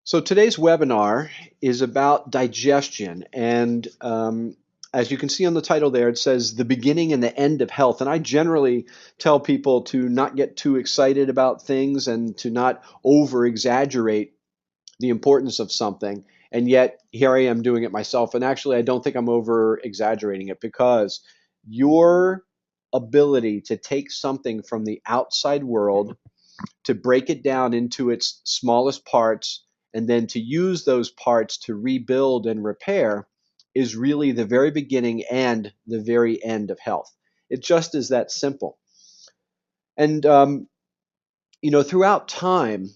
So today's webinar is about digestion, and as you can see on the title there, it says the beginning and the end of health. And I generally tell people to not get too excited about things and to not over exaggerate the importance of something. And yet here I am doing it myself. And actually, I don't think I'm over exaggerating it, because your ability to take something from the outside world, to break it down into its smallest parts, and then to use those parts to rebuild and repair, is really the very beginning and the very end of health. It just is that simple. And, throughout time,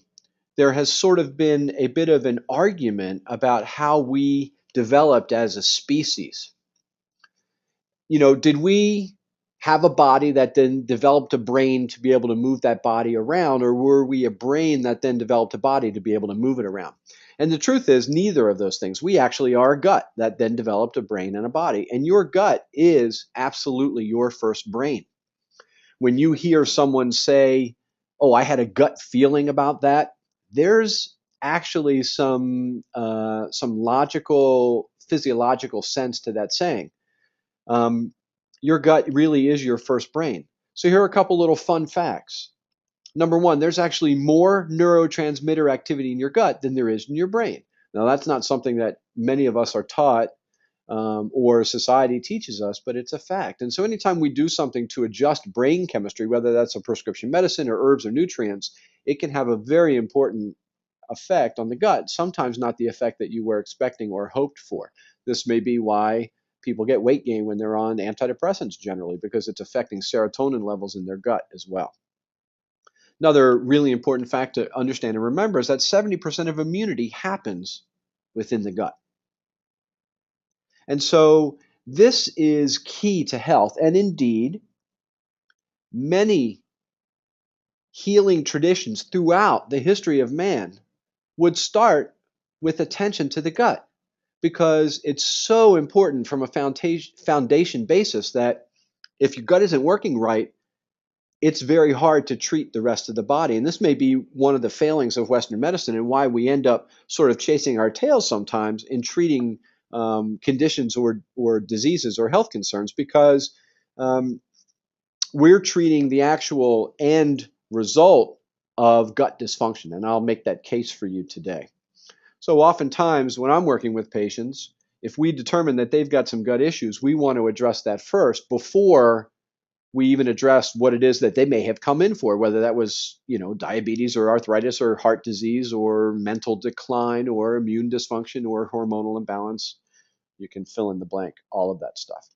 there has sort of been a bit of an argument about how we developed as a species. Did we have a body that then developed a brain to be able to move that body around, or were we a brain that then developed a body to be able to move it around? And the truth is, neither of those things. We actually are a gut that then developed a brain and a body. And your gut is absolutely your first brain. When you hear someone say, "Oh, I had a gut feeling about that," there's actually some logical, physiological sense to that saying. Um, your gut really is your first brain. So here are a couple little fun facts. Number one, there's actually more neurotransmitter activity in your gut than there is in your brain. Now, that's not something that many of us are taught, or society teaches us, but it's a fact. And so anytime we do something to adjust brain chemistry, whether that's a prescription medicine or herbs or nutrients, it can have a very important effect on the gut, sometimes not the effect that you were expecting or hoped for. This may be why people get weight gain when they're on antidepressants generally, because it's affecting serotonin levels in their gut as well. Another really important fact to understand and remember is that 70% of immunity happens within the gut. And so this is key to health. And indeed, many healing traditions throughout the history of man would start with attention to the gut, because it's so important from a foundation basis that if your gut isn't working right, it's very hard to treat the rest of the body. And this may be one of the failings of Western medicine, and why we end up sort of chasing our tails sometimes in treating conditions or diseases or health concerns, because um, we're treating the actual end result of gut dysfunction. And I'll make that case for you today. So oftentimes when I'm working with patients, if we determine that they've got some gut issues, we want to address that first before we even address what it is that they may have come in for, whether that was, diabetes or arthritis or heart disease or mental decline or immune dysfunction or hormonal imbalance. You can fill in the blank, all of that stuff.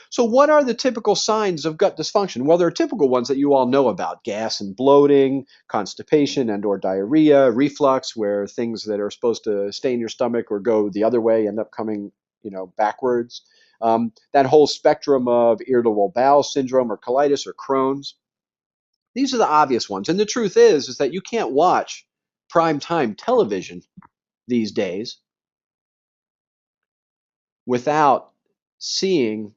So what are the typical signs of gut dysfunction? Well, there are typical ones that you all know about: gas and bloating, constipation and or diarrhea, reflux, where things that are supposed to stay in your stomach or go the other way end up coming, backwards. That whole spectrum of irritable bowel syndrome or colitis or Crohn's. These are the obvious ones. And the truth is that you can't watch primetime television these days without seeing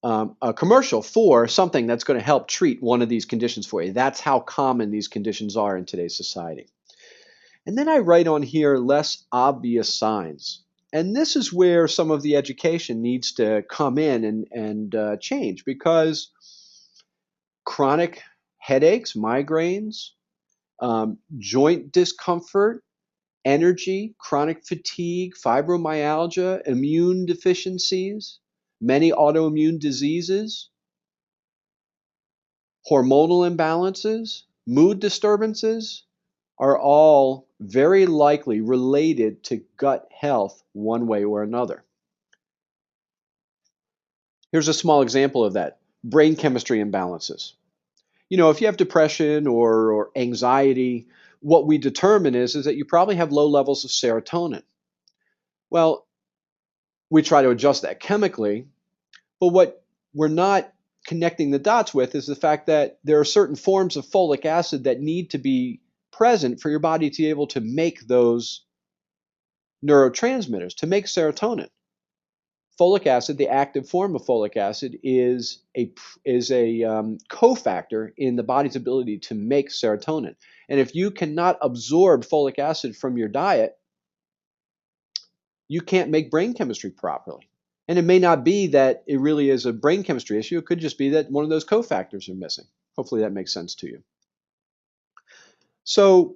a commercial for something that's going to help treat one of these conditions for you. That's how common these conditions are in today's society. And then I write on here less obvious signs. And this is where some of the education needs to come in and change, because chronic headaches, migraines, joint discomfort, energy, chronic fatigue, fibromyalgia, immune deficiencies, many autoimmune diseases, hormonal imbalances, mood disturbances are all very likely related to gut health one way or another. Here's a small example of that: brain chemistry imbalances. If you have depression or anxiety, what we determine is that you probably have low levels of serotonin. Well, we try to adjust that chemically, but what we're not connecting the dots with is the fact that there are certain forms of folic acid that need to be present for your body to be able to make those neurotransmitters, to make serotonin. Folic acid, the active form of folic acid, is a cofactor in the body's ability to make serotonin. And if you cannot absorb folic acid from your diet, you can't make brain chemistry properly. And it may not be that it really is a brain chemistry issue. It could just be that one of those cofactors are missing. Hopefully that makes sense to you. So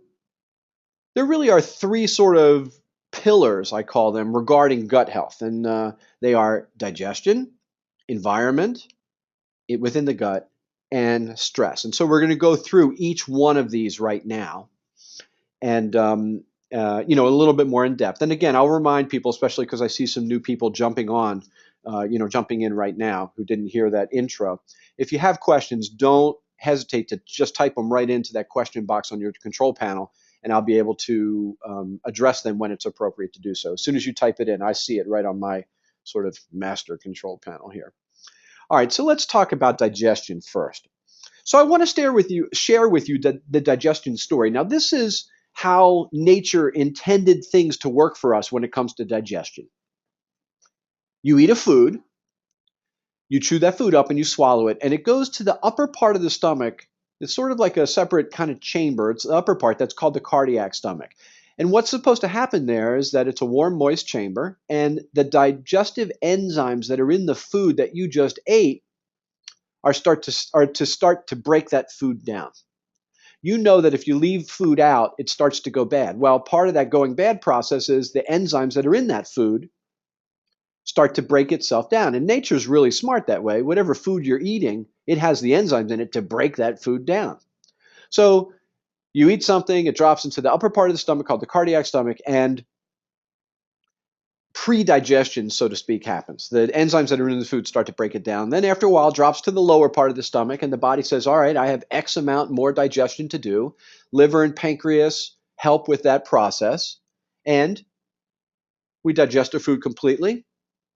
there really are three sort of pillars, I call them, regarding gut health. And they are digestion, environment within the gut, and stress. And so we're going to go through each one of these right now. And a little bit more in depth. And again, I'll remind people, especially because I see some new people jumping on, jumping in right now who didn't hear that intro. If you have questions, don't hesitate to just type them right into that question box on your control panel, and I'll be able to address them when it's appropriate to do so. As soon as you type it in, I see it right on my sort of master control panel here. All right, so let's talk about digestion first. So I want to share with you the digestion story. Now, this is how nature intended things to work for us when it comes to digestion. You eat a food, you chew that food up and you swallow it, and it goes to the upper part of the stomach. It's sort of like a separate kind of chamber. It's the upper part that's called the cardiac stomach. And what's supposed to happen there is that it's a warm, moist chamber, and the digestive enzymes that are in the food that you just ate are to start to break that food down. You know that if you leave food out, it starts to go bad. Well, part of that going bad process is the enzymes that are in that food start to break itself down. And nature's really smart that way. Whatever food you're eating, it has the enzymes in it to break that food down. So you eat something, it drops into the upper part of the stomach called the cardiac stomach, and pre-digestion, so to speak, happens. The enzymes that are in the food start to break it down. Then after a while, it drops to the lower part of the stomach, and the body says, all right, I have X amount more digestion to do. Liver and pancreas help with that process. And we digest our food completely.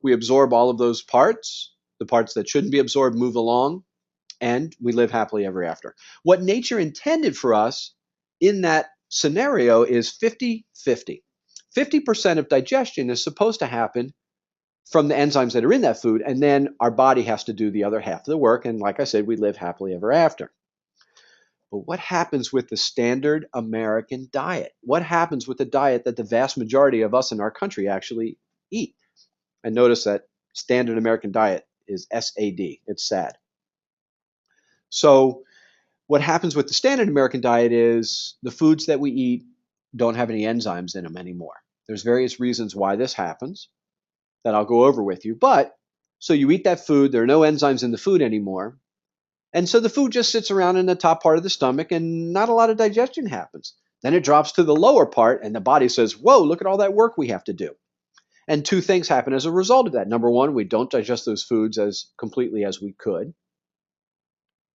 We absorb all of those parts. The parts that shouldn't be absorbed move along, and we live happily ever after. What nature intended for us in that scenario is 50-50. 50% of digestion is supposed to happen from the enzymes that are in that food, and then our body has to do the other half of the work. And like I said, we live happily ever after. But what happens with the standard American diet? What happens with the diet that the vast majority of us in our country actually eat? And notice that standard American diet is SAD. It's sad. So what happens with the standard American diet is the foods that we eat don't have any enzymes in them anymore. There's various reasons why this happens that I'll go over with you. But so you eat that food, there are no enzymes in the food anymore. And so the food just sits around in the top part of the stomach and not a lot of digestion happens. Then it drops to the lower part and the body says, whoa, look at all that work we have to do. And two things happen as a result of that. Number one, we don't digest those foods as completely as we could.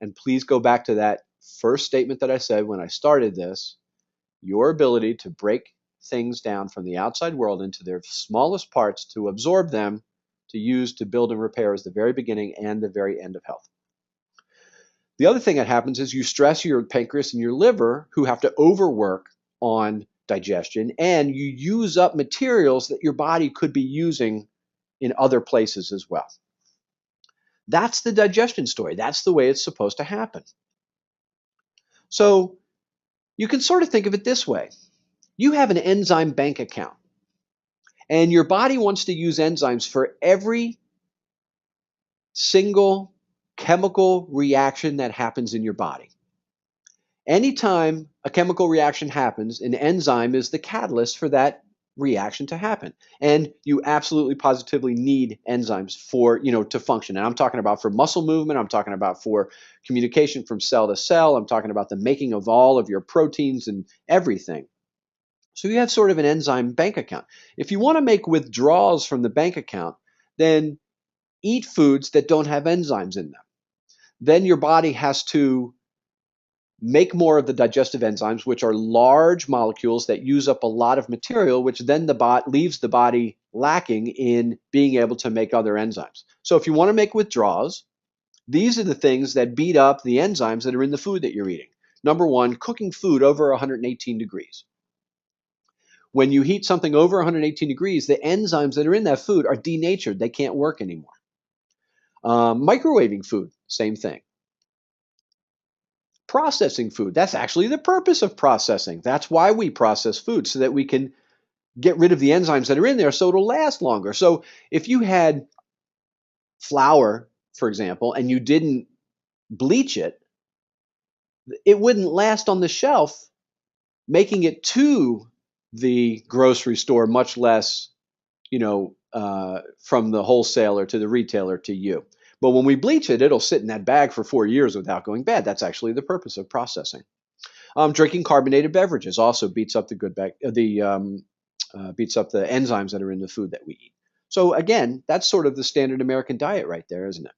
And please go back to that first statement that I said when I started this. Your ability to break things down from the outside world into their smallest parts to absorb them to use to build and repair is the very beginning and the very end of health. The other thing that happens is you stress your pancreas and your liver, who have to overwork on digestion, and you use up materials that your body could be using in other places as well. That's the digestion story. That's the way it's supposed to happen. So you can sort of think of it this way. You have an enzyme bank account, and your body wants to use enzymes for every single chemical reaction that happens in your body. Anytime a chemical reaction happens, an enzyme is the catalyst for that reaction to happen. And you absolutely positively need enzymes for, to function. And I'm talking about for muscle movement, I'm talking about for communication from cell to cell, I'm talking about the making of all of your proteins and everything. So you have sort of an enzyme bank account. If you want to make withdrawals from the bank account, then eat foods that don't have enzymes in them. Then your body has to make more of the digestive enzymes, which are large molecules that use up a lot of material, which then leaves the body lacking in being able to make other enzymes. So if you want to make withdrawals, these are the things that beat up the enzymes that are in the food that you're eating. Number one, cooking food over 118 degrees. When you heat something over 118 degrees, the enzymes that are in that food are denatured. They can't work anymore. Microwaving food, same thing. Processing food, that's actually the purpose of processing. That's why we process food, so that we can get rid of the enzymes that are in there so it'll last longer. So if you had flour, for example, and you didn't bleach it, it wouldn't last on the shelf, making it to the grocery store much less, from the wholesaler to the retailer to you. But when we bleach it, it'll sit in that bag for 4 years without going bad. That's actually the purpose of processing. Drinking carbonated beverages also beats up the beats up the enzymes that are in the food that we eat. So again, that's sort of the standard American diet right there, isn't it?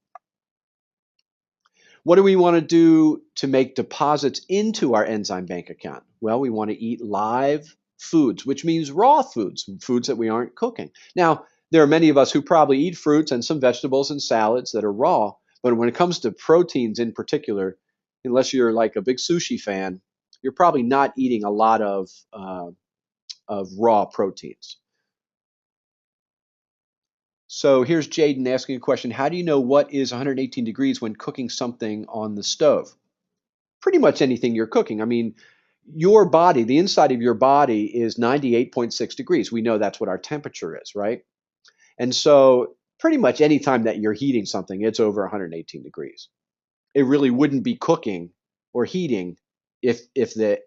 What do we want to do to make deposits into our enzyme bank account? Well, we want to eat live foods, which means raw foods, foods that we aren't cooking. Now, there are many of us who probably eat fruits and some vegetables and salads that are raw, but when it comes to proteins in particular, unless you're like a big sushi fan, you're probably not eating a lot of raw proteins. So here's Jaden asking a question. How do you know what is 118 degrees when cooking something on the stove? Pretty much anything you're cooking. I mean, your body, the inside of your body is 98.6 degrees. We know that's what our temperature is, right? And so pretty much any time that you're heating something, it's over 118 degrees. It really wouldn't be cooking or heating if the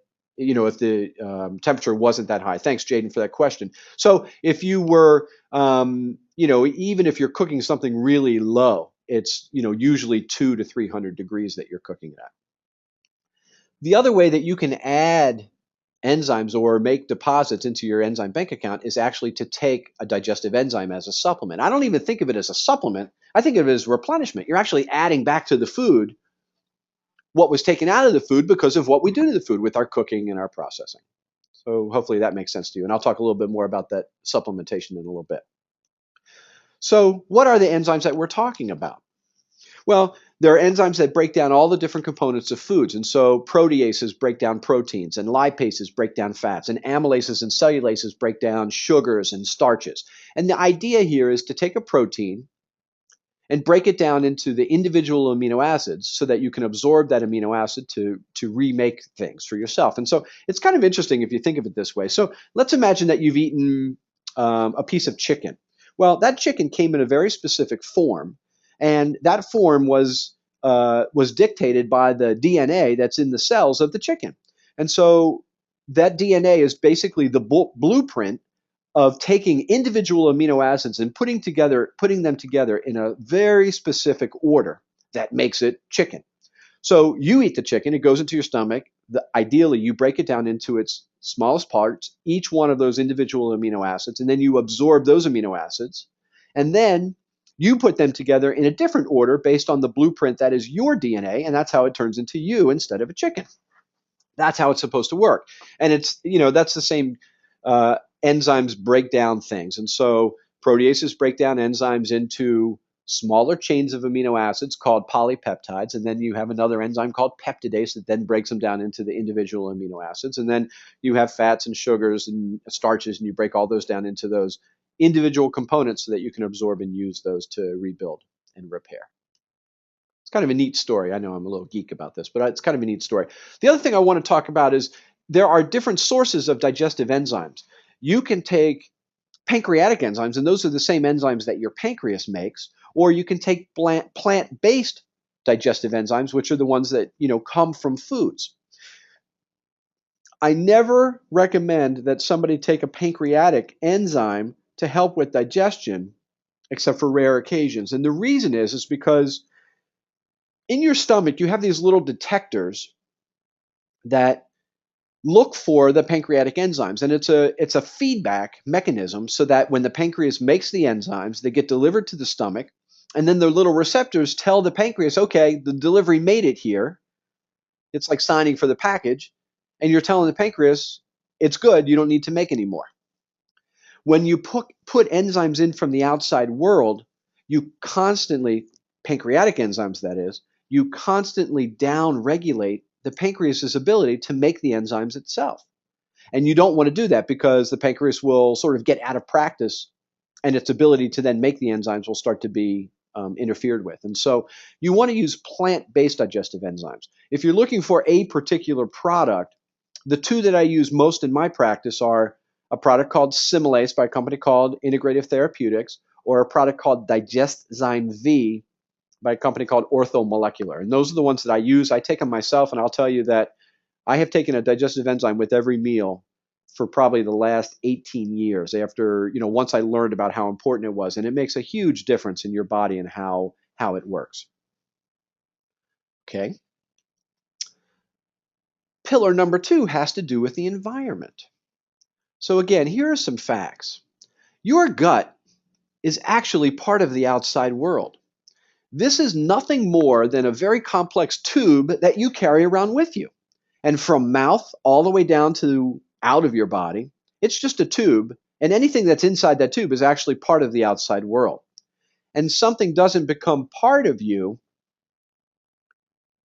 temperature wasn't that high. Thanks, Jaden, for that question. So if you were, even if you're cooking something really low, it's usually 200 to 300 degrees that you're cooking it at. The other way that you can add enzymes or make deposits into your enzyme bank account is actually to take a digestive enzyme as a supplement. I don't even think of it as a supplement. I think of it as replenishment. You're actually adding back to the food what was taken out of the food because of what we do to the food with our cooking and our processing. So hopefully that makes sense to you. And I'll talk a little bit more about that supplementation in a little bit. So what are the enzymes that we're talking about? Well, there are enzymes that break down all the different components of foods. And so proteases break down proteins, and lipases break down fats, and amylases and cellulases break down sugars and starches. And the idea here is to take a protein and break it down into the individual amino acids so that you can absorb that amino acid to remake things for yourself. And so it's kind of interesting if you think of it this way. So let's imagine that you've eaten a piece of chicken. Well, that chicken came in a very specific form, and that form was dictated by the DNA that's in the cells of the chicken. And so that DNA is basically the blueprint of taking individual amino acids and putting them together in a very specific order that makes it chicken. So you eat the chicken, it goes into your stomach. Ideally, you break it down into its smallest parts, each one of those individual amino acids, and then you absorb those amino acids. And then you put them together in a different order based on the blueprint that is your DNA, and that's how it turns into you instead of a chicken. That's how it's supposed to work. And that's the same. Enzymes break down things. And so proteases break down enzymes into smaller chains of amino acids called polypeptides. And then you have another enzyme called peptidase that then breaks them down into the individual amino acids. And then you have fats and sugars and starches, and you break all those down into those individual components so that you can absorb and use those to rebuild and repair. It's kind of a neat story. I know I'm a little geek about this, but it's kind of a neat story. The other thing I want to talk about is there are different sources of digestive enzymes. You can take pancreatic enzymes, and those are the same enzymes that your pancreas makes, or you can take plant-based digestive enzymes, which are the ones that come from foods. I never recommend that somebody take a pancreatic enzyme to help with digestion, except for rare occasions. And the reason is because in your stomach, you have these little detectors that look for the pancreatic enzymes, and it's a feedback mechanism so that when the pancreas makes the enzymes, they get delivered to the stomach, and then the little receptors tell the pancreas, okay, the delivery made it here. It's like signing for the package, and you're telling the pancreas it's good, you don't need to make any more. When you put enzymes in from the outside world, you constantly, pancreatic enzymes that is, you constantly down-regulate the pancreas's ability to make the enzymes itself. And you don't want to do that because the pancreas will sort of get out of practice and its ability to then make the enzymes will start to be interfered with. And so you want to use plant-based digestive enzymes. If you're looking for a particular product, the two that I use most in my practice are a product called Similase by a company called Integrative Therapeutics, or a product called Digestion V by a company called Orthomolecular. And those are the ones that I use. I take them myself, and I'll tell you that I have taken a digestive enzyme with every meal for probably the last 18 years after, once I learned about how important it was. And it makes a huge difference in your body and how it works. Okay. Pillar number 2 has to do with the environment. So again, here are some facts. Your gut is actually part of the outside world. This is nothing more than a very complex tube that you carry around with you. And from mouth all the way down to out of your body, it's just a tube. And anything that's inside that tube is actually part of the outside world. And something doesn't become part of you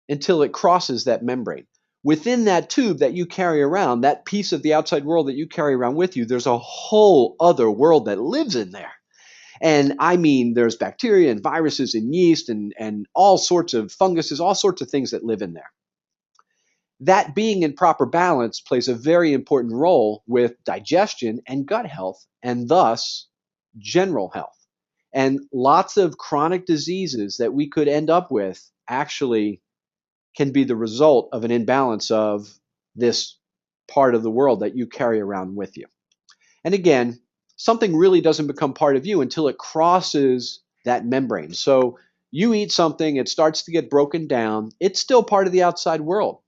until it crosses that membrane. Within that tube that you carry around, that piece of the outside world that you carry around with you, there's a whole other world that lives in there. And I mean, there's bacteria and viruses and yeast and all sorts of funguses, all sorts of things that live in there. That being in proper balance plays a very important role with digestion and gut health, and thus general health. And lots of chronic diseases that we could end up with actually can be the result of an imbalance of this part of the world that you carry around with you. And again, something really doesn't become part of you until it crosses that membrane. So you eat something, it starts to get broken down, it's still part of the outside world.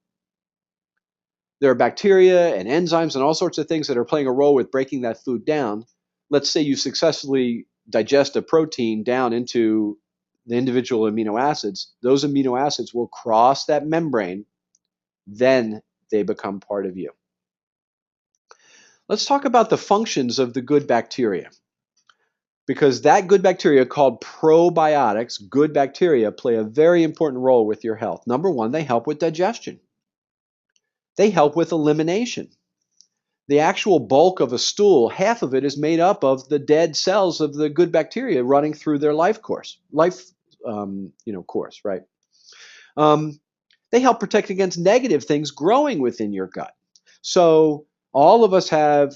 There are bacteria and enzymes and all sorts of things that are playing a role with breaking that food down. Let's say you successfully digest a protein down into the individual amino acids. Those amino acids will cross that membrane, then they become part of you. Let's talk about the functions of the good bacteria. Because that good bacteria called probiotics, good bacteria, play a very important role with your health. Number one, they help with digestion. They help with elimination. The actual bulk of a stool, half of it is made up of the dead cells of the good bacteria running through their life course, right? They help protect against negative things growing within your gut. So all of us have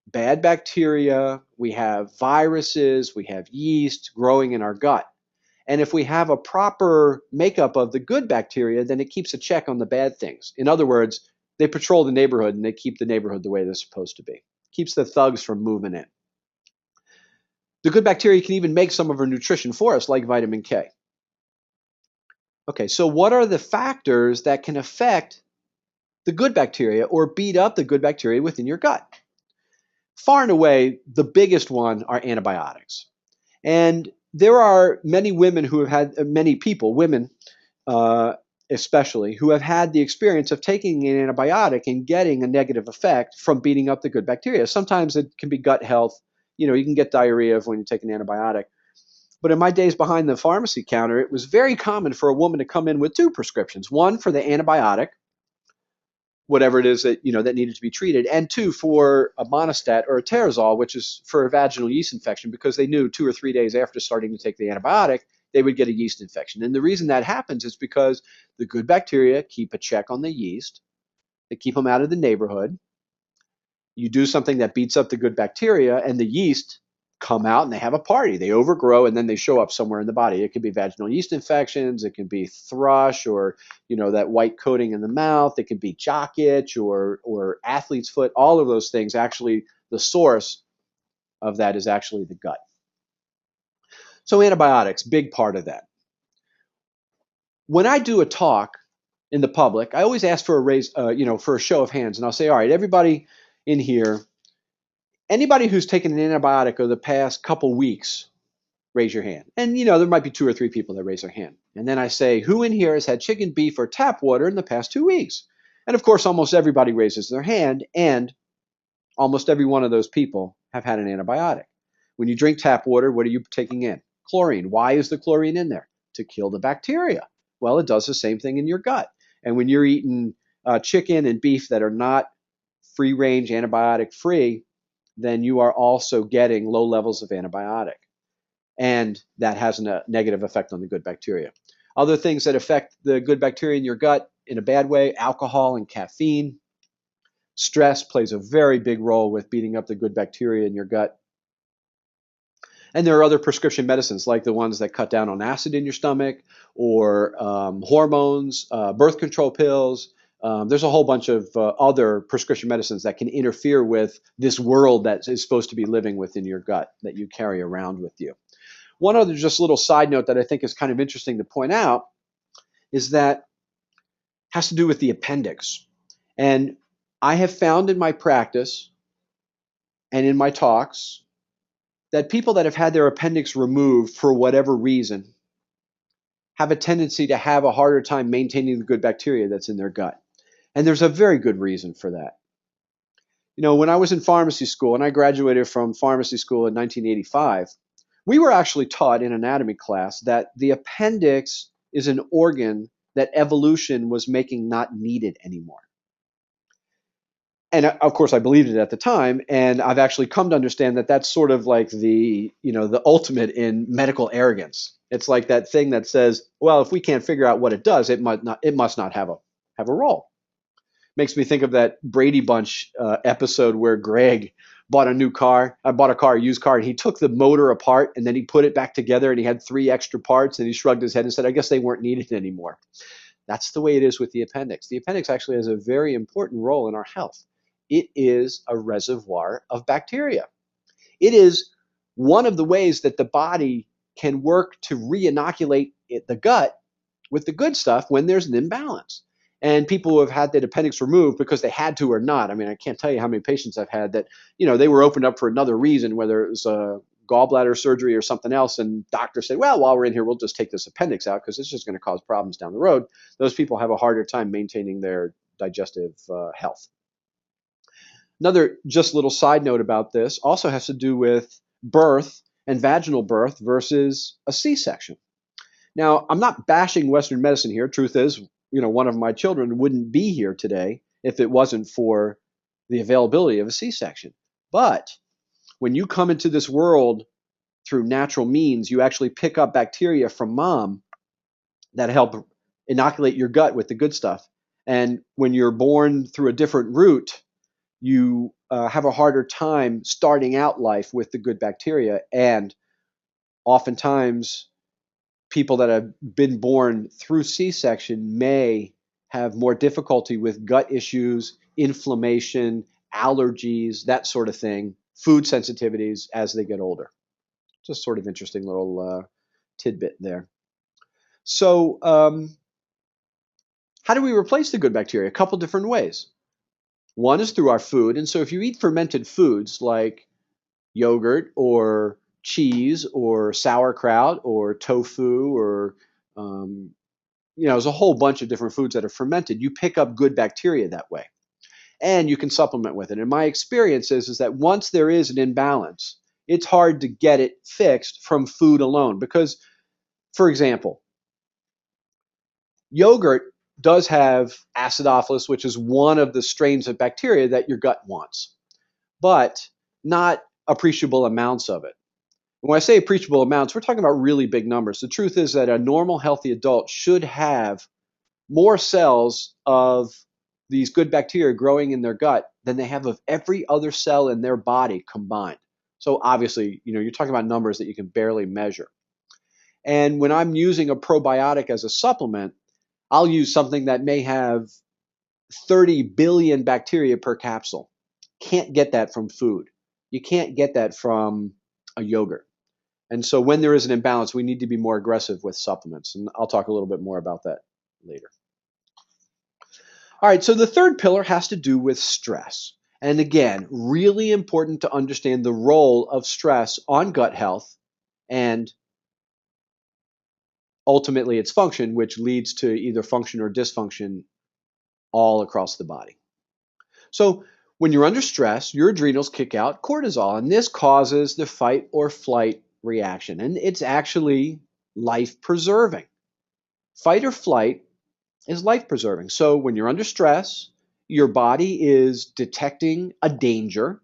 bad bacteria, we have viruses, we have yeast growing in our gut. And if we have a proper makeup of the good bacteria, then it keeps a check on the bad things. In other words, they patrol the neighborhood and they keep the neighborhood the way they're supposed to be. Keeps the thugs from moving in. The good bacteria can even make some of our nutrition for us, like vitamin K. Okay, so what are the factors that can affect the good bacteria or beat up the good bacteria within your gut? Far and away, the biggest one are antibiotics. And there are many women who have had, many people, women especially, who have had the experience of taking an antibiotic and getting a negative effect from beating up the good bacteria. Sometimes it can be gut health. You can get diarrhea when you take an antibiotic. But in my days behind the pharmacy counter, it was very common for a woman to come in with 2 prescriptions, one for the antibiotic, whatever it is that needed to be treated, and 2 for a monostat or a Terazol, which is for a vaginal yeast infection, because they knew 2 or 3 days after starting to take the antibiotic, they would get a yeast infection. And the reason that happens is because the good bacteria keep a check on the yeast. They keep them out of the neighborhood. You do something that beats up the good bacteria, and the yeast come out and they have a party. They overgrow and then they show up somewhere in the body. It could be vaginal yeast infections. It can be thrush or, that white coating in the mouth. It can be jock itch or athlete's foot. All of those things, actually, the source of that is actually the gut. So antibiotics, big part of that. When I do a talk in the public, I always ask for for a show of hands, and I'll say, all right, everybody in here, anybody who's taken an antibiotic over the past couple weeks, raise your hand. And there might be 2 or 3 people that raise their hand. And then I say, who in here has had chicken, beef, or tap water in the past 2 weeks? And of course, almost everybody raises their hand, and almost every one of those people have had an antibiotic. When you drink tap water, what are you taking in? Chlorine. Why is the chlorine in there? To kill the bacteria. Well, it does the same thing in your gut. And when you're eating chicken and beef that are not free-range antibiotic-free, then you are also getting low levels of antibiotic. And that has a negative effect on the good bacteria. Other things that affect the good bacteria in your gut in a bad way, alcohol and caffeine. Stress plays a very big role with beating up the good bacteria in your gut. And there are other prescription medicines like the ones that cut down on acid in your stomach, or hormones, birth control pills. There's a whole bunch of other prescription medicines that can interfere with this world that is supposed to be living within your gut that you carry around with you. One other just little side note that I think is kind of interesting to point out is that has to do with the appendix. And I have found in my practice and in my talks that people that have had their appendix removed for whatever reason have a tendency to have a harder time maintaining the good bacteria that's in their gut. And there's a very good reason for that. You know, when I was in pharmacy school, and I graduated from pharmacy school in 1985, we were actually taught in anatomy class that the appendix is an organ that evolution was making not needed anymore. And of course I believed it at the time, and I've actually come to understand that that's sort of like the ultimate in medical arrogance. It's like that thing that says, well, if we can't figure out what it does, it must not have a role. Makes me think of that Brady Bunch episode where Greg bought a new car. I bought a used car, and he took the motor apart and then he put it back together, and he had 3 extra parts, and he shrugged his head and said, I guess they weren't needed anymore. That's the way it is with the appendix. The appendix actually has a very important role in our health. It is a reservoir of bacteria. It is one of the ways that the body can work to re-inoculate the gut with the good stuff when there's an imbalance. And people who have had the appendix removed because they had to or not. I mean, I can't tell you how many patients I've had that, they were opened up for another reason, whether it was a gallbladder surgery or something else, and doctors said, well, while we're in here, we'll just take this appendix out because it's just going to cause problems down the road. Those people have a harder time maintaining their digestive health. Another just little side note about this also has to do with birth and vaginal birth versus a C-section. Now, I'm not bashing Western medicine here. Truth is, one of my children wouldn't be here today if it wasn't for the availability of a C-section. But when you come into this world through natural means, you actually pick up bacteria from mom that help inoculate your gut with the good stuff. And when you're born through a different route, you have a harder time starting out life with the good bacteria. And oftentimes, people that have been born through C-section may have more difficulty with gut issues, inflammation, allergies, that sort of thing, food sensitivities as they get older. Just sort of interesting little tidbit there. So how do we replace the good bacteria? A couple different ways. One is through our food. And so if you eat fermented foods like yogurt or cheese or sauerkraut or tofu or, there's a whole bunch of different foods that are fermented, you pick up good bacteria that way. And you can supplement with it. And my experience is that once there is an imbalance, it's hard to get it fixed from food alone. Because, for example, yogurt does have acidophilus, which is one of the strains of bacteria that your gut wants, but not appreciable amounts of it. And when I say appreciable amounts, we're talking about really big numbers. The truth is that a normal, healthy adult should have more cells of these good bacteria growing in their gut than they have of every other cell in their body combined. So obviously, you're talking about numbers that you can barely measure. And when I'm using a probiotic as a supplement, I'll use something that may have 30 billion bacteria per capsule. Can't get that from food. You can't get that from a yogurt. And so when there is an imbalance, we need to be more aggressive with supplements. And I'll talk a little bit more about that later. All right, so the third pillar has to do with stress. And again, really important to understand the role of stress on gut health and ultimately its function, which leads to either function or dysfunction all across the body. So when you're under stress, your adrenals kick out cortisol, and this causes the fight or flight reaction. And it's actually life preserving. Fight or flight is life preserving. So when you're under stress, your body is detecting a danger,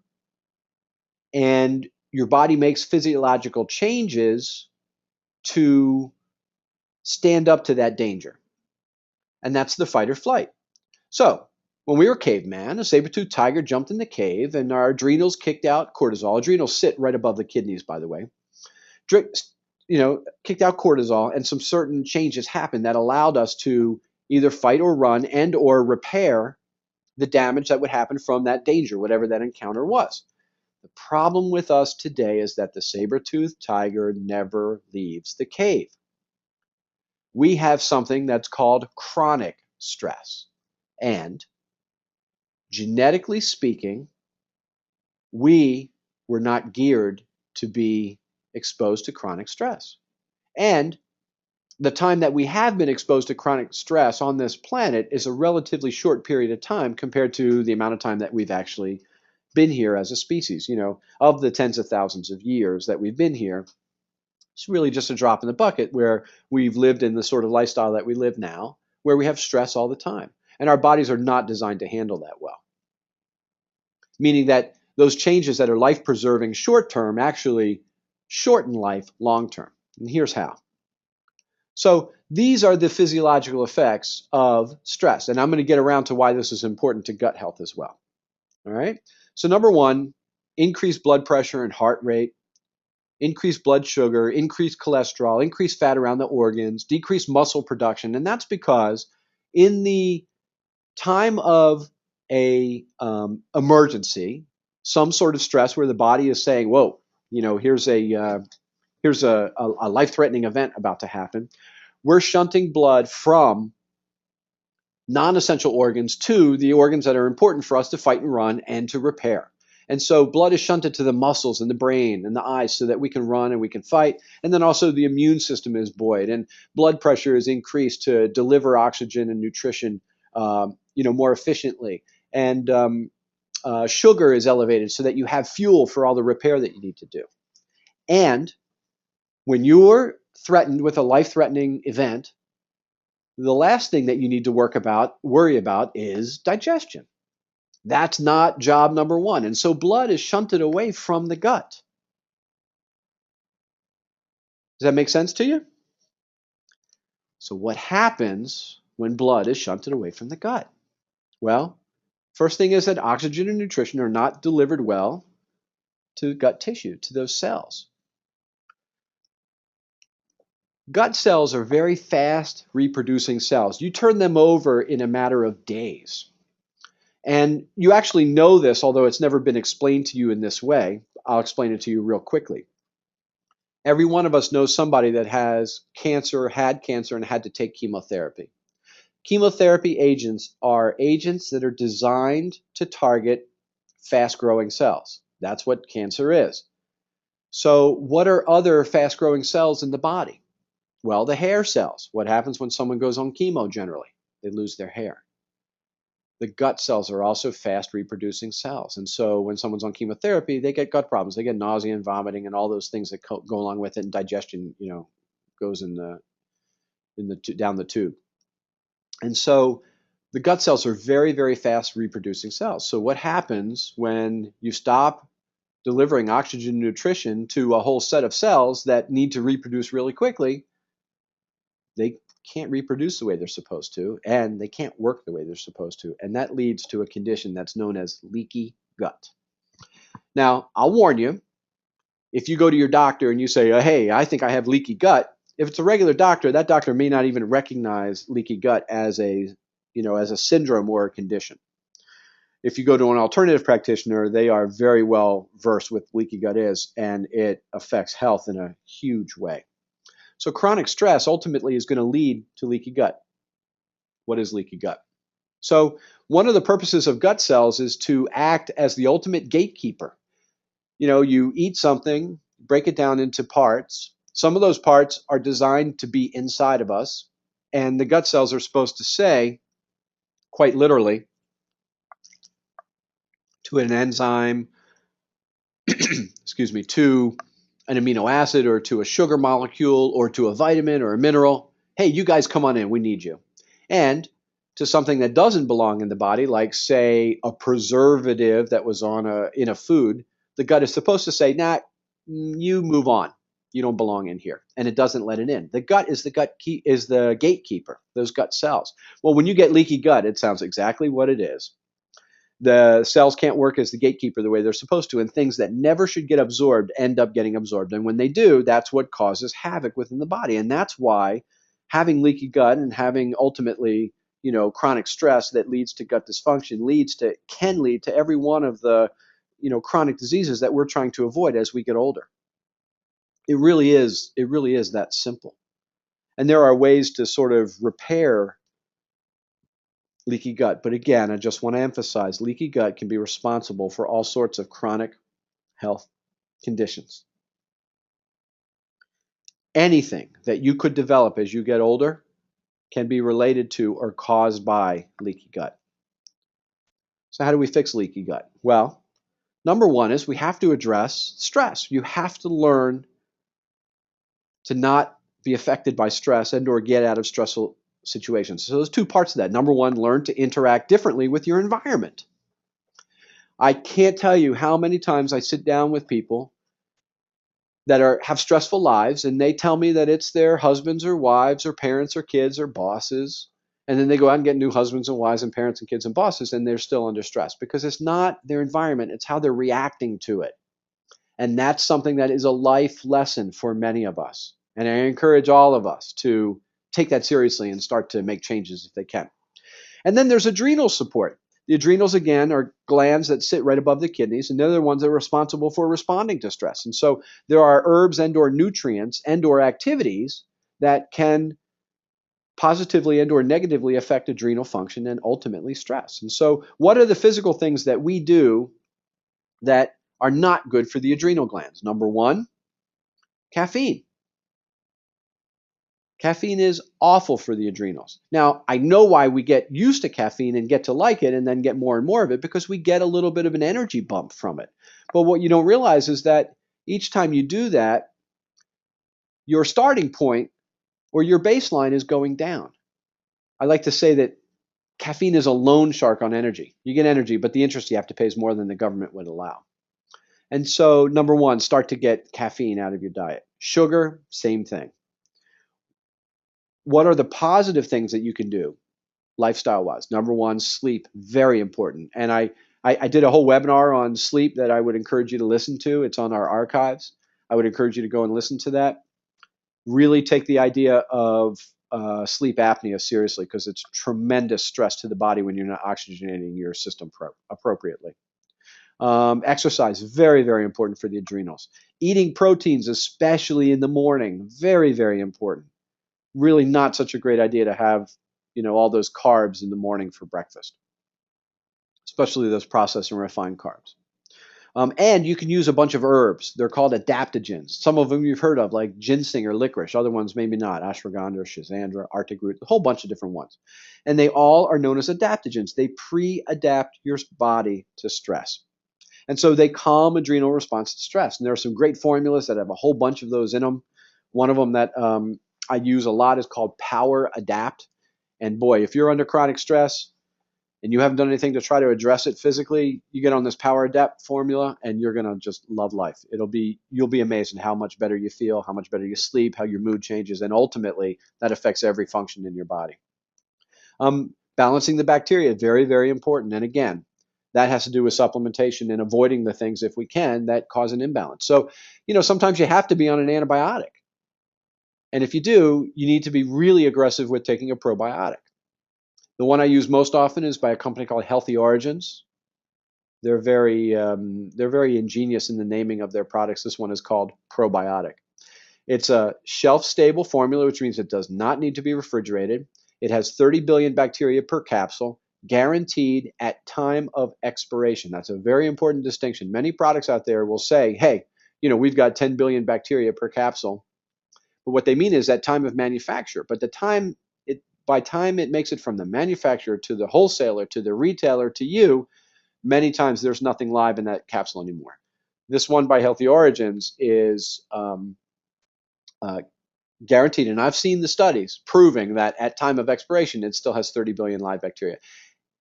and your body makes physiological changes to stand up to that danger. And that's the fight or flight. So When we were caveman, a saber-toothed tiger jumped in the cave and our adrenals kicked out cortisol. Adrenals sit right above the kidneys, by the way. Kicked out cortisol, and some certain changes happened that allowed us to either fight or run and or repair the damage that would happen from that danger, whatever that encounter was. The problem with us today is that the saber-toothed tiger never leaves the cave. We have something that's called chronic stress. And genetically speaking, we were not geared to be exposed to chronic stress. And the time that we have been exposed to chronic stress on this planet is a relatively short period of time compared to the amount of time that we've actually been here as a species. Of the tens of thousands of years that we've been here, it's really just a drop in the bucket where we've lived in the sort of lifestyle that we live now, where we have stress all the time. And our bodies are not designed to handle that well. Meaning that those changes that are life-preserving short-term actually shorten life long-term. And here's how. So these are the physiological effects of stress. And I'm going to get around to why this is important to gut health as well. All right. So number one, increased blood pressure and heart rate, increased blood sugar, increased cholesterol, increased fat around the organs, decreased muscle production. And that's because in the time of a emergency, some sort of stress where the body is saying, whoa, here's a life-threatening event about to happen, we're shunting blood from non-essential organs to the organs that are important for us to fight and run and to repair. And so blood is shunted to the muscles and the brain and the eyes so that we can run and we can fight. And then also the immune system is buoyed and blood pressure is increased to deliver oxygen and nutrition more efficiently. And sugar is elevated so that you have fuel for all the repair that you need to do. And when you're threatened with a life-threatening event, the last thing that you need to worry about is digestion. That's not job number one. And so blood is shunted away from the gut. Does that make sense to you? So what happens when blood is shunted away from the gut? Well, first thing is that oxygen and nutrition are not delivered well to gut tissue, to those cells. Gut cells are very fast reproducing cells. You turn them over in a matter of days. And you actually know this, although it's never been explained to you in this way. I'll explain it to you real quickly. Every one of us knows somebody that has cancer, had cancer, and had to take chemotherapy. Chemotherapy agents are agents that are designed to target fast-growing cells. That's what cancer is. So what are other fast-growing cells in the body? Well, the hair cells. What happens when someone goes on chemo generally? They lose their hair. The gut cells are also fast reproducing cells. And so when someone's on chemotherapy, they get gut problems. They get nausea and vomiting and all those things that go along with it. And digestion, goes down the tube. And so the gut cells are very, very fast reproducing cells. So what happens when you stop delivering oxygen and nutrition to a whole set of cells that need to reproduce really quickly? They can't reproduce the way they're supposed to, and they can't work the way they're supposed to. And that leads to a condition that's known as leaky gut. Now, I'll warn you, if you go to your doctor and you say, hey, I think I have leaky gut, if it's a regular doctor, that doctor may not even recognize leaky gut as a syndrome or a condition. If you go to an alternative practitioner, they are very well versed with leaky gut is, and it affects health in a huge way. So chronic stress ultimately is going to lead to leaky gut. What is leaky gut? So one of the purposes of gut cells is to act as the ultimate gatekeeper. You eat something, break it down into parts. Some of those parts are designed to be inside of us, and the gut cells are supposed to say, quite literally, to an enzyme, to an amino acid or to a sugar molecule or to a vitamin or a mineral, hey, you guys come on in, we need you. And to something that doesn't belong in the body, like say a preservative that was in a food, the gut is supposed to say, nah, you move on. You don't belong in here. And it doesn't let it in. The gut is the gatekeeper, those gut cells. Well, when you get leaky gut, it sounds exactly what it is. The cells can't work as the gatekeeper the way they're supposed to, and things that never should get absorbed end up getting absorbed. And when they do, that's what causes havoc within the body. And that's why having leaky gut and having ultimately, chronic stress that leads to gut dysfunction can lead to every one of the, chronic diseases that we're trying to avoid as we get older. It really is that simple. And there are ways to sort of repair leaky gut. But again, I just want to emphasize leaky gut can be responsible for all sorts of chronic health conditions. Anything that you could develop as you get older can be related to or caused by leaky gut. So, how do we fix leaky gut? Well, number one is we have to address stress. You have to learn to not be affected by stress and or get out of stressful situations. So there's two parts of that. Number one, learn to interact differently with your environment. I can't tell you how many times I sit down with people that have stressful lives, and they tell me that it's their husbands or wives or parents or kids or bosses, and then they go out and get new husbands and wives and parents and kids and bosses, and they're still under stress because it's not their environment, it's how they're reacting to it. And that's something that is a life lesson for many of us. And I encourage all of us to take that seriously and start to make changes if they can. And then there's adrenal support. The adrenals, again, are glands that sit right above the kidneys, and they're the ones that are responsible for responding to stress. And so there are herbs and or nutrients and or activities that can positively and or negatively affect adrenal function and ultimately stress. And so what are the physical things that we do that are not good for the adrenal glands? Number one, caffeine. Caffeine is awful for the adrenals. Now, I know why we get used to caffeine and get to like it and then get more and more of it, because we get a little bit of an energy bump from it. But what you don't realize is that each time you do that, your starting point or your baseline is going down. I like to say that caffeine is a loan shark on energy. You get energy, but the interest you have to pay is more than the government would allow. And so, number one, start to get caffeine out of your diet. Sugar, same thing. What are the positive things that you can do lifestyle wise? Number one, sleep, very important. And I did a whole webinar on sleep that I would encourage you to listen to. It's on our archives. I would encourage you to go and listen to that. Really take the idea of sleep apnea seriously, because it's tremendous stress to the body when you're not oxygenating your system appropriately. Exercise, very, very important for the adrenals. Eating proteins, especially in the morning, very, very important. Really not such a great idea to have, all those carbs in the morning for breakfast, especially those processed and refined carbs. And you can use a bunch of herbs. They're called adaptogens. Some of them you've heard of, like ginseng or licorice. Other ones maybe not. Ashwagandha, schizandra, arctic root, a whole bunch of different ones. And they all are known as adaptogens. They pre-adapt your body to stress. And so they calm adrenal response to stress. And there are some great formulas that have a whole bunch of those in them. One of them that I use a lot is called Power Adapt. And boy, if you're under chronic stress and you haven't done anything to try to address it physically, you get on this Power Adapt formula and you're going to just love life. You'll be amazed at how much better you feel, how much better you sleep, how your mood changes, and ultimately that affects every function in your body. Balancing the bacteria, very, very important. And again, that has to do with supplementation and avoiding the things, if we can, that cause an imbalance. So, sometimes you have to be on an antibiotic. And if you do, you need to be really aggressive with taking a probiotic. The one I use most often is by a company called Healthy Origins. They're very ingenious in the naming of their products. This one is called Probiotic. It's a shelf-stable formula, which means it does not need to be refrigerated. It has 30 billion bacteria per capsule, guaranteed at time of expiration. That's a very important distinction. Many products out there will say, hey, we've got 10 billion bacteria per capsule. But what they mean is at time of manufacture. But by time it makes it from the manufacturer to the wholesaler to the retailer to you, many times there's nothing live in that capsule anymore. This one by Healthy Origins is guaranteed, and I've seen the studies proving that at time of expiration it still has 30 billion live bacteria.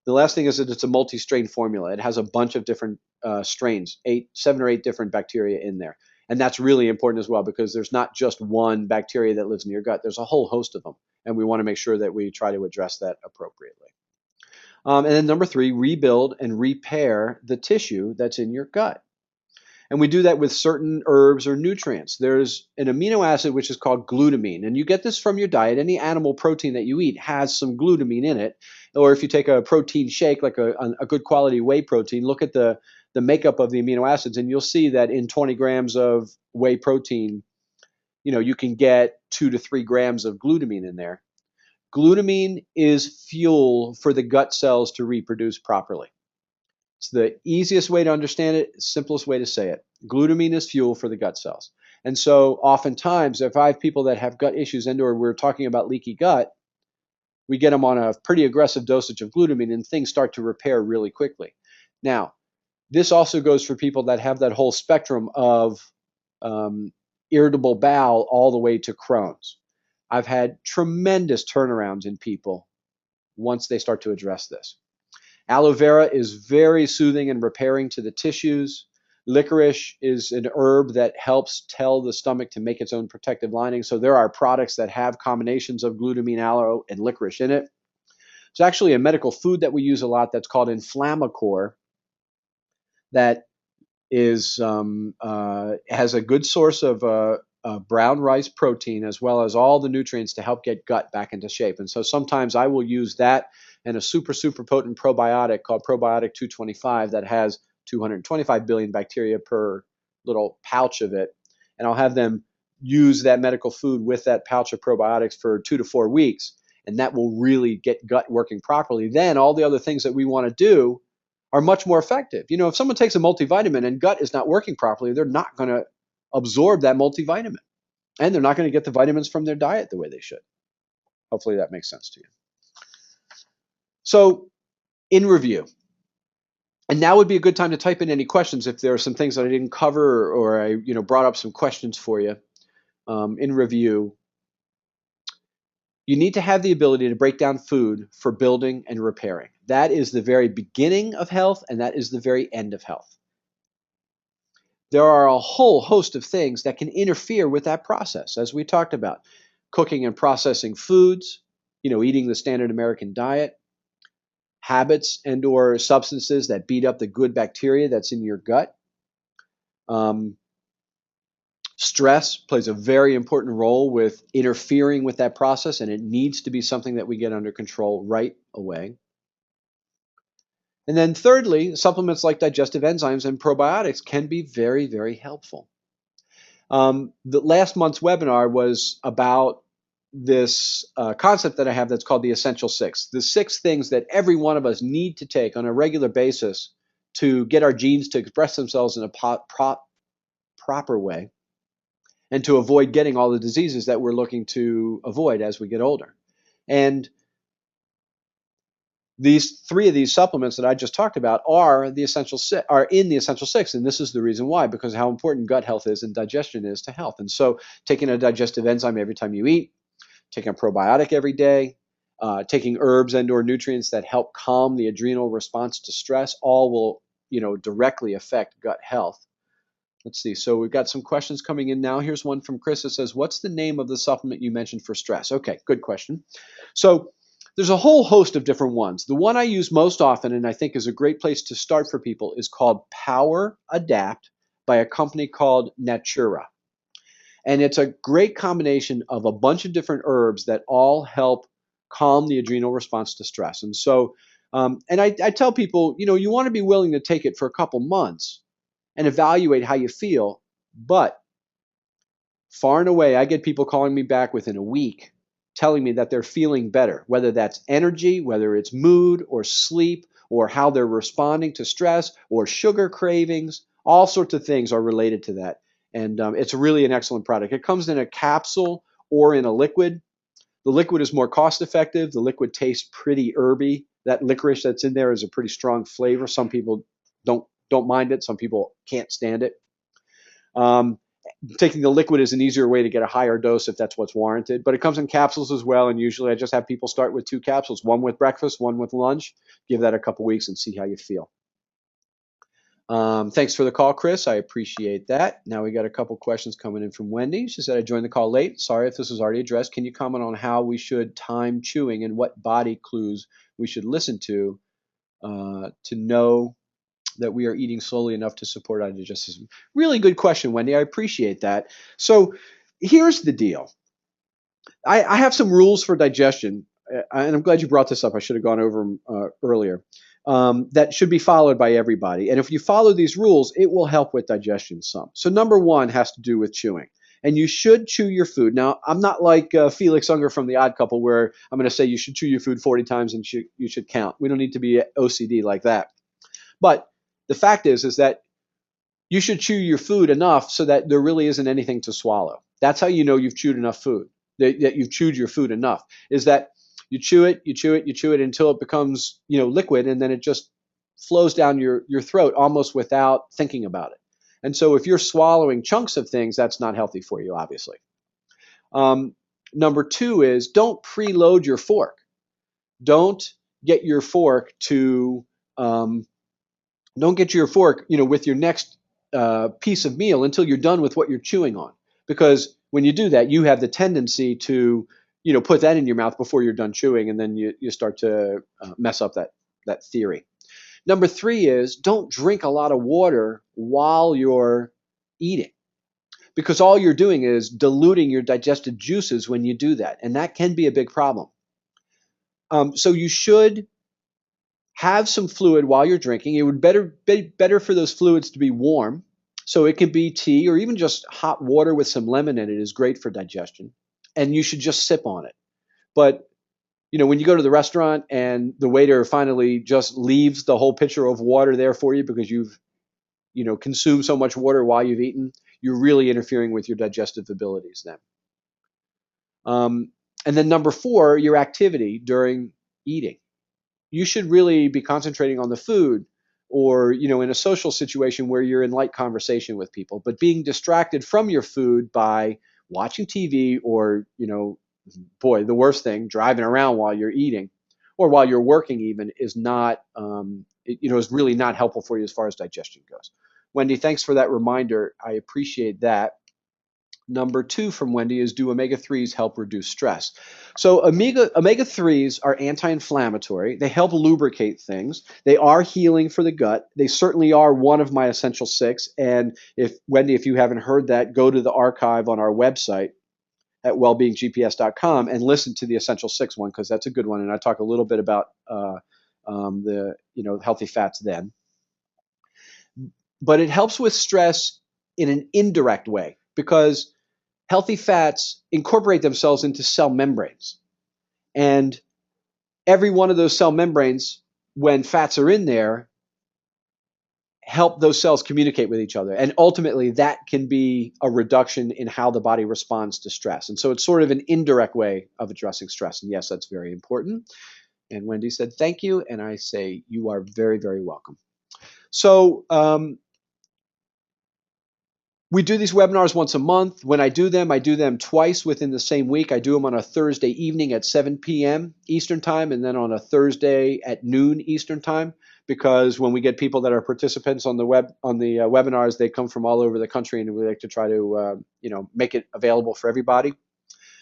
The last thing is that it's a multi-strain formula. It has a bunch of different strains, 7 or 8 different bacteria in there. And that's really important as well, because there's not just one bacteria that lives in your gut. There's a whole host of them. And we want to make sure that we try to address that appropriately. And then number three, rebuild and repair the tissue that's in your gut. And we do that with certain herbs or nutrients. There's an amino acid which is called glutamine, and you get this from your diet. Any animal protein that you eat has some glutamine in it. Or if you take a protein shake, like a good quality whey protein, look at the makeup of the amino acids, and you'll see that in 20 grams of whey protein, you can get 2 to 3 grams of glutamine in there. Glutamine is fuel for the gut cells to reproduce properly. It's the easiest way to understand it, simplest way to say it. Glutamine is fuel for the gut cells. And so oftentimes, if I have people that have gut issues and/or we're talking about leaky gut, we get them on a pretty aggressive dosage of glutamine and things start to repair really quickly. Now, this also goes for people that have that whole spectrum of irritable bowel all the way to Crohn's. I've had tremendous turnarounds in people once they start to address this. Aloe vera is very soothing and repairing to the tissues. Licorice is an herb that helps tell the stomach to make its own protective lining. So there are products that have combinations of glutamine, aloe, and licorice in it. There's actually a medical food that we use a lot that's called Inflammacor that has a good source of brown rice protein as well as all the nutrients to help get gut back into shape. And so sometimes I will use that and a super potent probiotic called Probiotic 225 that has 225 billion bacteria per little pouch of it. And I'll have them use that medical food with that pouch of probiotics for 2 to 4 weeks. And that will really get gut working properly. Then all the other things that we want to do are much more effective. If someone takes a multivitamin and gut is not working properly, they're not going to absorb that multivitamin. And they're not going to get the vitamins from their diet the way they should. Hopefully that makes sense to you. So, in review, and now would be a good time to type in any questions if there are some things that I didn't cover or I brought up some questions for you. In review, you need to have the ability to break down food for building and repairing. That is the very beginning of health, and that is the very end of health. There are a whole host of things that can interfere with that process, as we talked about. Cooking and processing foods, eating the standard American diet, habits and or substances that beat up the good bacteria that's in your gut. Stress plays a very important role with interfering with that process, and it needs to be something that we get under control right away. And then thirdly, supplements like digestive enzymes and probiotics can be very, very helpful. The last month's webinar was about this concept that I have that's called the Essential Six. The 6 things that every one of us need to take on a regular basis to get our genes to express themselves in a proper way and to avoid getting all the diseases that we're looking to avoid as we get older. And these 3 of these supplements that I just talked about are in the Essential Six, and this is the reason why, because how important gut health is and digestion is to health. And so taking a digestive enzyme every time you eat, taking a probiotic every day, taking herbs and or nutrients that help calm the adrenal response to stress, all will directly affect gut health. Let's see. So we've got some questions coming in now. Here's one from Chris that says, what's the name of the supplement you mentioned for stress? Okay, good question. So there's a whole host of different ones. The one I use most often, and I think is a great place to start for people, is called Power Adapt by a company called Natura. And it's a great combination of a bunch of different herbs that all help calm the adrenal response to stress. And so, and I tell people, you want to be willing to take it for a couple months and evaluate how you feel. But far and away, I get people calling me back within a week telling me that they're feeling better, whether that's energy, whether it's mood or sleep, or how they're responding to stress or sugar cravings. All sorts of things are related to that. And it's really an excellent product. It comes in a capsule or in a liquid. The liquid is more cost effective. The liquid tastes pretty herby. That licorice that's in there is a pretty strong flavor. Some people don't mind it. Some people can't stand it. Taking the liquid is an easier way to get a higher dose if that's what's warranted. But it comes in capsules as well. And usually I just have people start with 2 capsules, one with breakfast, one with lunch. Give that a couple weeks and see how you feel. Thanks for the call, Chris. I appreciate that. Now we got a couple questions coming in from Wendy. She said, I joined the call late. Sorry if this was already addressed. Can you comment on how we should time chewing and what body clues we should listen to to know that we are eating slowly enough to support our digestive system? Really good question, Wendy. I appreciate that. So here's the deal. I have some rules for digestion, and I'm glad you brought this up. I should have gone over them earlier. That should be followed by everybody. And if you follow these rules, it will help with digestion some. So number one has to do with chewing. And you should chew your food. Now, I'm not like Felix Unger from The Odd Couple, where I'm going to say you should chew your food 40 times and you should count. We don't need to be OCD like that. But the fact is that you should chew your food enough so that there really isn't anything to swallow. That's how you know you've chewed enough food, that you've chewed your food enough, is that you chew it, you chew it, you chew it until it becomes, liquid, and then it just flows down your throat almost without thinking about it. And so if you're swallowing chunks of things, that's not healthy for you, obviously. Number two is don't preload your fork. Don't get your fork to don't get your fork, with your next piece of meal until you're done with what you're chewing on. Because when you do that, you have the tendency to, put that in your mouth before you're done chewing, and then you start to mess up that theory. Number three is don't drink a lot of water while you're eating, because all you're doing is diluting your digestive juices when you do that, and that can be a big problem. So you should have some fluid while you're drinking. It would be better for those fluids to be warm. So it could be tea or even just hot water with some lemon in it is great for digestion. And you should just sip on it. But, when you go to the restaurant and the waiter finally just leaves the whole pitcher of water there for you because you've, consumed so much water while you've eaten, you're really interfering with your digestive abilities then. And then number four, your activity during eating. You should really be concentrating on the food, or in a social situation where you're in light conversation with people, but being distracted from your food by watching TV or the worst thing, driving around while you're eating or while you're working even, is not is really not helpful for you as far as digestion goes. Wendy, thanks for that reminder. I appreciate that. Number two from Wendy is, do omega-3s help reduce stress? So omega-3s are anti-inflammatory. They help lubricate things. They are healing for the gut. They certainly are one of my essential six. And Wendy, if you haven't heard that, go to the archive on our website at wellbeinggps.com and listen to the essential six one, because that's a good one. And I talk a little bit about the healthy fats then. But it helps with stress in an indirect way, because healthy fats incorporate themselves into cell membranes. And every one of those cell membranes, when fats are in there, help those cells communicate with each other. And ultimately, that can be a reduction in how the body responds to stress. And so it's sort of an indirect way of addressing stress. And yes, that's very important. And Wendy said, thank you. And I say, you are very, very welcome. So, we do these webinars once a month. When I do them twice within the same week. I do them on a Thursday evening at 7 p.m. Eastern Time, and then on a Thursday at noon Eastern Time, because when we get people that are participants on the webinars, they come from all over the country, and we like to try to make it available for everybody.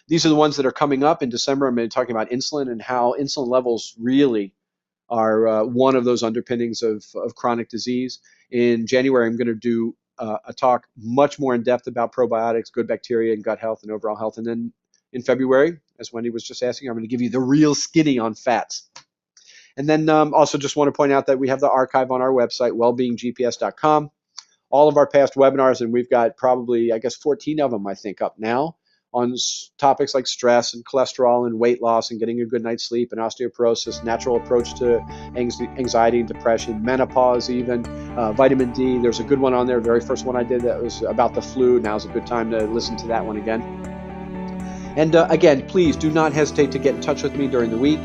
These are the ones that are coming up in December. I'm going to be talking about insulin and how insulin levels really are one of those underpinnings of chronic disease. In January, I'm going to do a talk much more in depth about probiotics, good bacteria, and gut health and overall health. And then in February, as Wendy was just asking, I'm going to give you the real skinny on fats. And then also just want to point out that we have the archive on our website, wellbeinggps.com. All of our past webinars, and we've got probably, 14 of them, I think, up now, on topics like stress and cholesterol and weight loss and getting a good night's sleep and osteoporosis, natural approach to anxiety and depression, menopause even, vitamin D. There's a good one on there, very first one I did that was about the flu. Now's a good time to listen to that one again. And again, please do not hesitate to get in touch with me during the week.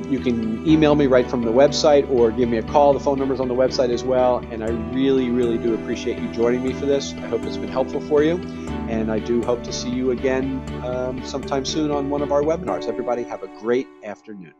You can email me right from the website or give me a call. The phone number's on the website as well. And I really, really do appreciate you joining me for this. I hope it's been helpful for you. And I do hope to see you again sometime soon on one of our webinars. Everybody have a great afternoon.